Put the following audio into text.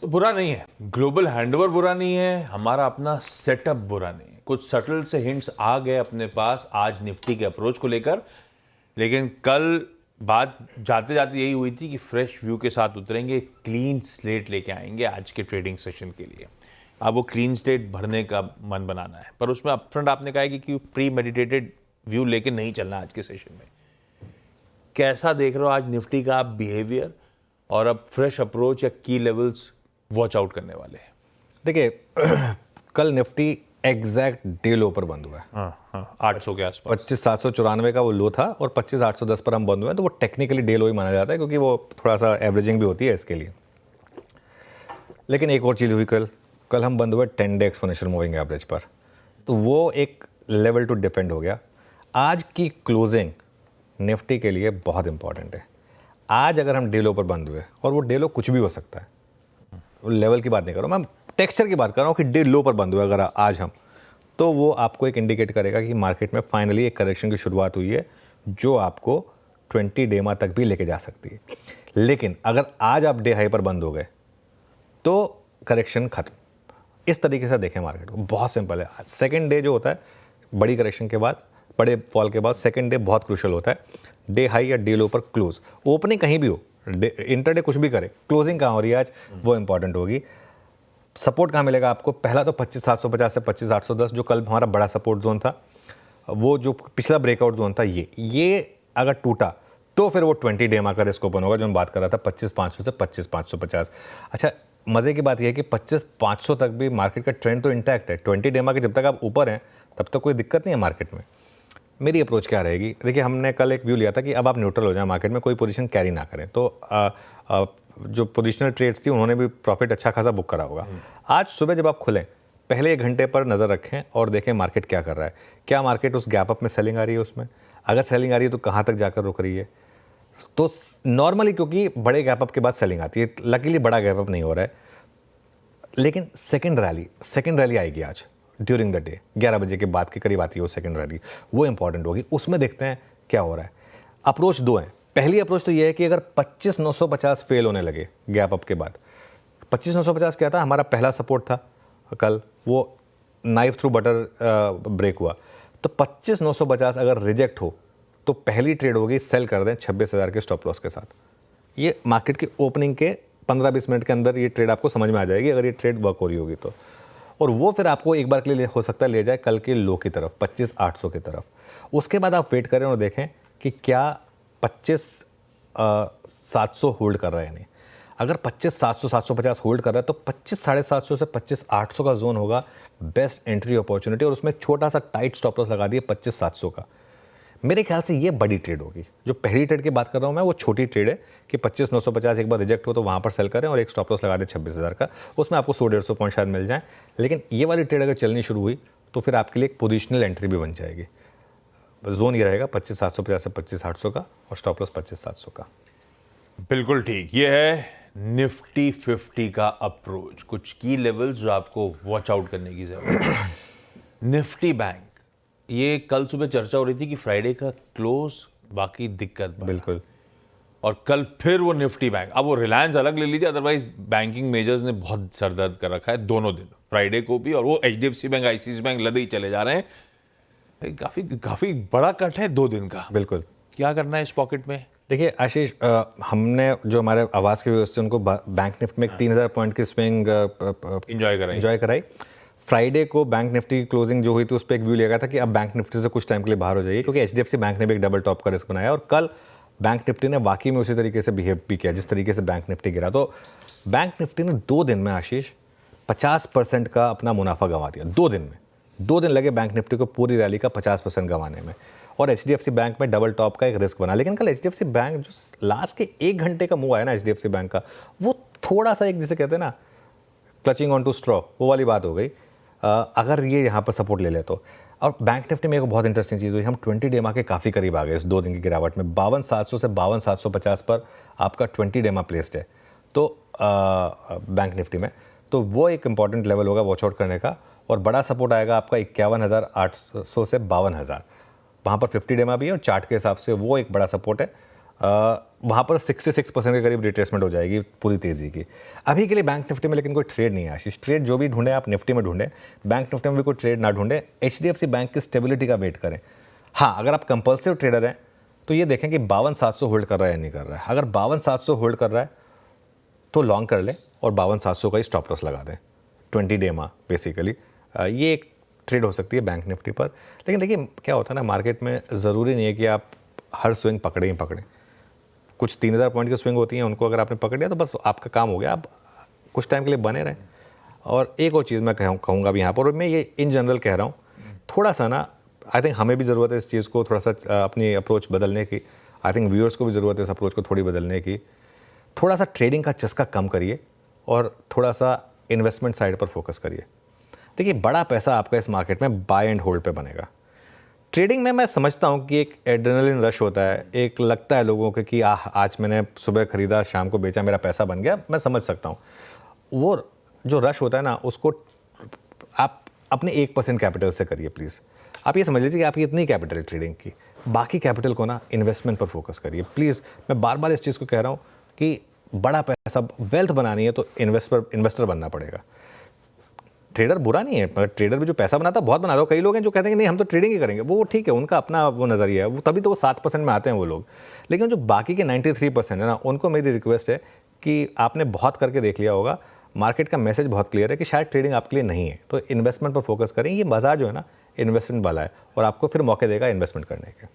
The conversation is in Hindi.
तो बुरा नहीं है, ग्लोबल हैंडओवर बुरा नहीं है, हमारा अपना सेटअप बुरा नहीं है। कुछ सटल से हिंट्स आ गए अपने पास आज निफ्टी के अप्रोच को लेकर, लेकिन कल बात जाते जाते यही हुई थी कि फ्रेश व्यू के साथ उतरेंगे, क्लीन स्लेट लेके आएंगे आज के ट्रेडिंग सेशन के लिए। अब वो क्लीन स्लेट भरने का मन बनाना है, पर उसमें अपफ्रंट आपने कहा है कि प्री मेडिटेटेड व्यू लेके नहीं चलना आज के सेशन में। कैसा देख रहे हो आज निफ्टी का आप बिहेवियर, और अब फ्रेश अप्रोच या की लेवल्स वॉच आउट करने वाले हैं? देखिए कल निफ्टी एग्जैक्ट डे लो पर बंद हुआ है। हाँ, 800 के आसपास 25,794 का वो लो था और 25,810 पर हम बंद हुए हैं, तो वो टेक्निकली डे लो ही माना जाता है क्योंकि वो थोड़ा सा एवरेजिंग भी होती है इसके लिए। लेकिन एक और चीज़ हुई कल हम बंद हुए 10 डे एक्सपोनेंशियल मूविंग एवरेज पर, तो वो एक लेवल टू डिफेंड हो गया। आज की क्लोजिंग निफ्टी के लिए बहुत इंपॉर्टेंट है। आज अगर हम डे लो पर बंद हुए, और वो डे लो कुछ भी हो सकता है, लेवल की बात नहीं कर रहा हूँ मैं, टेक्सचर की बात कर रहा हूँ कि डे लो पर बंद हुए अगर आज हम, तो वो आपको एक इंडिकेट करेगा कि मार्केट में फाइनली एक करेक्शन की शुरुआत हुई है जो आपको 20 डेमा तक भी लेके जा सकती है। लेकिन अगर आज आप डे हाई पर बंद हो गए तो करेक्शन खत्म। इस तरीके से देखें मार्केट को, बहुत सिंपल है। आज सेकेंड डे जो होता है बड़ी करेक्शन के बाद, बड़े फॉल के बाद सेकेंड डे बहुत क्रूशल होता है। डे हाई या डे लो पर क्लोज, ओपनिंग कहीं भी हो, इंटरडे कुछ भी करे, क्लोजिंग कहाँ हो रही है आज वो इंपॉर्टेंट होगी। सपोर्ट कहाँ मिलेगा आपको? पहला तो 25,750 से 25,810 जो कल हमारा बड़ा सपोर्ट जोन था, वो जो पिछला ब्रेकआउट जोन था, ये अगर टूटा तो फिर वो 20 डेमा का रिस्क ओपन होगा जो मैं बात कर रहा था 25,500 से 25,550। अच्छा, मज़े की बात यह है कि 25,500 तक भी मार्केट का ट्रेंड तो इंटैक्ट है। 20 डेमा के जब तक आप ऊपर हैं तब तक कोई दिक्कत नहीं है मार्केट में। मेरी अप्रोच क्या रहेगी? देखिए, हमने कल एक व्यू लिया था कि अब आप न्यूट्रल हो जाए मार्केट में, कोई पोजीशन कैरी ना करें। तो जो पोजिशनल ट्रेड्स थी उन्होंने भी प्रॉफिट अच्छा खासा बुक करा होगा। आज सुबह जब आप खुलें, पहले 1 घंटे पर नज़र रखें और देखें मार्केट क्या कर रहा है। क्या मार्केट उस गैप अप में सेलिंग आ रही है? उसमें अगर सेलिंग आ रही है तो कहाँ तक जाकर रुक रही है? तो नॉर्मली क्योंकि बड़े गैप अप के बाद सेलिंग आती है, लकीली बड़ा गैप अप नहीं हो रहा है। लेकिन सेकेंड रैली आएगी आज ड्यूरिंग द डे, 11 बजे के बाद के करीब आती है वो सेकेंड रैली, वो इंपॉर्टेंट होगी। उसमें देखते हैं क्या हो रहा है। अप्रोच 2 हैं। पहली अप्रोच तो ये है कि अगर 25,950 फेल होने लगे गैप अप के बाद, 25,950 क्या था? हमारा पहला सपोर्ट था कल, वो नाइफ थ्रू बटर ब्रेक हुआ। तो 25,950 अगर रिजेक्ट हो तो पहली ट्रेड होगी सेल कर दें 26,000 के स्टॉप लॉस के साथ। ये मार्केट की ओपनिंग के 15-20 मिनट के अंदर ये ट्रेड आपको समझ में आ जाएगी अगर ये ट्रेड वर्क हो रही होगी तो। और वो फिर आपको एक बार के लिए हो सकता है ले जाए कल के लो की तरफ, 25,800 की तरफ। उसके बाद आप वेट करें और देखें कि क्या 25,700 होल्ड कर रहा है या नहीं। अगर 25,700 750 होल्ड कर रहा है तो 25,750 से 25,800 का जोन होगा बेस्ट एंट्री अपॉर्चुनिटी, और उसमें एक छोटा सा टाइट स्टॉप लॉस लगा दिए 25,700 का। मेरे ख्याल से ये बड़ी ट्रेड होगी। जो पहली ट्रेड की बात कर रहा हूँ मैं, वो छोटी ट्रेड है कि 25,950 एक बार रिजेक्ट हो तो वहाँ पर सेल करें और एक स्टॉप लॉस लगा दें 26,000 का, उसमें आपको 100-150 पॉइंट शायद मिल जाए। लेकिन ये वाली ट्रेड अगर चलनी शुरू हुई तो फिर आपके लिए एक पोजिशनल एंट्री भी बन जाएगी। जोन ये रहेगा 25,750 से 25,800 का और स्टॉप लॉस 25,700 का। बिल्कुल ठीक। ये है निफ्टी 50 का अप्रोच, कुछ की लेवल्स जो आपको वॉच आउट करने की जरूरत है। निफ्टी बैंक, ये कल सुबह चर्चा हो रही थी कि फ्राइडे का क्लोज बाकी दिक्कत बना। बिल्कुल। और कल फिर वो निफ्टी बैंक, अब वो रिलायंस अलग ले लीजिए, अदरवाइज बैंकिंग मेजर्स ने बहुत सरदर्द कर रखा है दोनों दिन, फ्राइडे को भी, और वो HDFC बैंक, ICICI बैंक लदे ही चले जा रहे हैं। काफी बड़ा कट है 2 दिन का। बिल्कुल। क्या करना है इस पॉकेट में? देखिए आशीष, हमने जो हमारे आवाज़ के व्यूअर्स थे उनको बैंक निफ्टी में 3,000 पॉइंट की स्विंग एंजॉय कराई। फ्राइडे को बैंक निफ्टी की क्लोजिंग जो हुई थी उस पर एक व्यू लिया गया था कि अब बैंक निफ्टी से कुछ टाइम के लिए बाहर हो जाइए, क्योंकि HDFC बैंक ने भी एक डबल टॉप का रिस्क बनाया और कल बैंक निफ्टी ने वाकई में उसी तरीके से बिहेव भी किया जिस तरीके से बैंक निफ्टी गिरा। तो बैंक निफ्टी ने 2 दिन में आशीष 50% का अपना मुनाफा गंवा दिया। 2 दिन में 2 दिन लगे बैंक निफ्टी को पूरी रैली का 50% गंवाने में, और HDFC बैंक में डबल टॉप का एक रिस्क बना। लेकिन कल HDFC बैंक जो लास्ट के 1 घंटे का मूव आया ना HDFC बैंक का, वो थोड़ा सा एक जिसे कहते हैं ना क्लचिंग ऑन टू स्ट्रॉ, वो वाली बात हो गई। अगर ये यहाँ पर सपोर्ट ले ले तो। और बैंक निफ्टी में एक बहुत इंटरेस्टिंग चीज़ हुई, हम 20 डेमा के काफ़ी करीब आ गए इस 2 दिन की गिरावट में। 52,700 से 52,750 पर आपका 20 डेमा प्लेस्ड है तो बैंक निफ्टी में, तो वो एक इंपॉर्टेंट लेवल होगा वॉच आउट करने का। और बड़ा सपोर्ट आएगा आपका 51,800 से 52,000, वहाँ पर 50 डेमा भी है और चार्ट के हिसाब से वो एक बड़ा सपोर्ट है। वहाँ पर 66% के करीब रिट्रेसमेंट हो जाएगी पूरी तेज़ी की। अभी के लिए बैंक निफ्टी में लेकिन कोई ट्रेड नहीं है आशीष। ट्रेड जो भी ढूंढे आप निफ्टी में ढूंढें, बैंक निफ्टी में भी कोई ट्रेड ना ढूंढे, HDFC बैंक की स्टेबिलिटी का वेट करें। हाँ, अगर आप कंपल्सिव ट्रेडर हैं तो ये देखें कि 52,700 होल्ड कर रहा है या नहीं कर रहा है। अगर 52,700 होल्ड कर रहा है तो लॉन्ग कर ले और 52,700 का ही स्टॉप लॉस लगा दें 20 डे में बेसिकली। ये एक ट्रेड हो सकती है बैंक निफ्टी पर। लेकिन देखिए क्या होता है ना, मार्केट में ज़रूरी नहीं है कि आप हर स्विंग पकड़े ही पकड़ें। कुछ 3,000 पॉइंट की स्विंग होती हैं, उनको अगर आपने पकड़ लिया तो बस आपका काम हो गया, आप कुछ टाइम के लिए बने रहें। और एक और चीज़ मैं कहूँगा भी यहाँ पर, और मैं ये इन जनरल कह रहा हूँ, थोड़ा सा ना आई थिंक हमें भी ज़रूरत है इस चीज़ को थोड़ा सा अपनी अप्रोच बदलने की। आई थिंक व्यूअर्स को भी ज़रूरत है इस अप्रोच को थोड़ी बदलने की। थोड़ा सा ट्रेडिंग का चस्का कम करिए और थोड़ा सा इन्वेस्टमेंट साइड पर फोकस करिए। देखिए बड़ा पैसा आपका इस मार्केट में बाय एंड होल्ड पे बनेगा। ट्रेडिंग में मैं समझता हूँ कि एक एड्रेनलिन रश होता है, एक लगता है लोगों को कि आज मैंने सुबह खरीदा शाम को बेचा मेरा पैसा बन गया, मैं समझ सकता हूँ। वो जो रश होता है ना, उसको आप अपने 1% कैपिटल से करिए प्लीज़। आप ये समझ लीजिए कि आपकी इतनी कैपिटल है ट्रेडिंग की, बाकी कैपिटल को ना इन्वेस्टमेंट पर फोकस करिए प्लीज़। मैं बार बार इस चीज़ को कह रहा हूँ कि बड़ा पैसा वेल्थ बनानी है तो इन्वेस्टर बनना पड़ेगा। ट्रेडर बुरा नहीं है, पर ट्रेडर भी जो पैसा बनाता है बहुत बनाता है। कई लोग हैं जो कहते हैं कि नहीं हम तो ट्रेडिंग ही करेंगे, वो ठीक है, उनका अपना वो नज़रिया है, वो तभी तो वो 7% में आते हैं वो लोग। लेकिन जो बाकी के 93% है ना, उनको मेरी रिक्वेस्ट है कि आपने बहुत करके देख लिया होगा, मार्केट का मैसेज बहुत क्लियर है कि शायद ट्रेडिंग आपके लिए नहीं है, तो इन्वेस्टमेंट पर फोकस करें। ये बाजार जो है ना इन्वेस्टमेंट वाला है और आपको फिर मौके देगा इन्वेस्टमेंट करने के।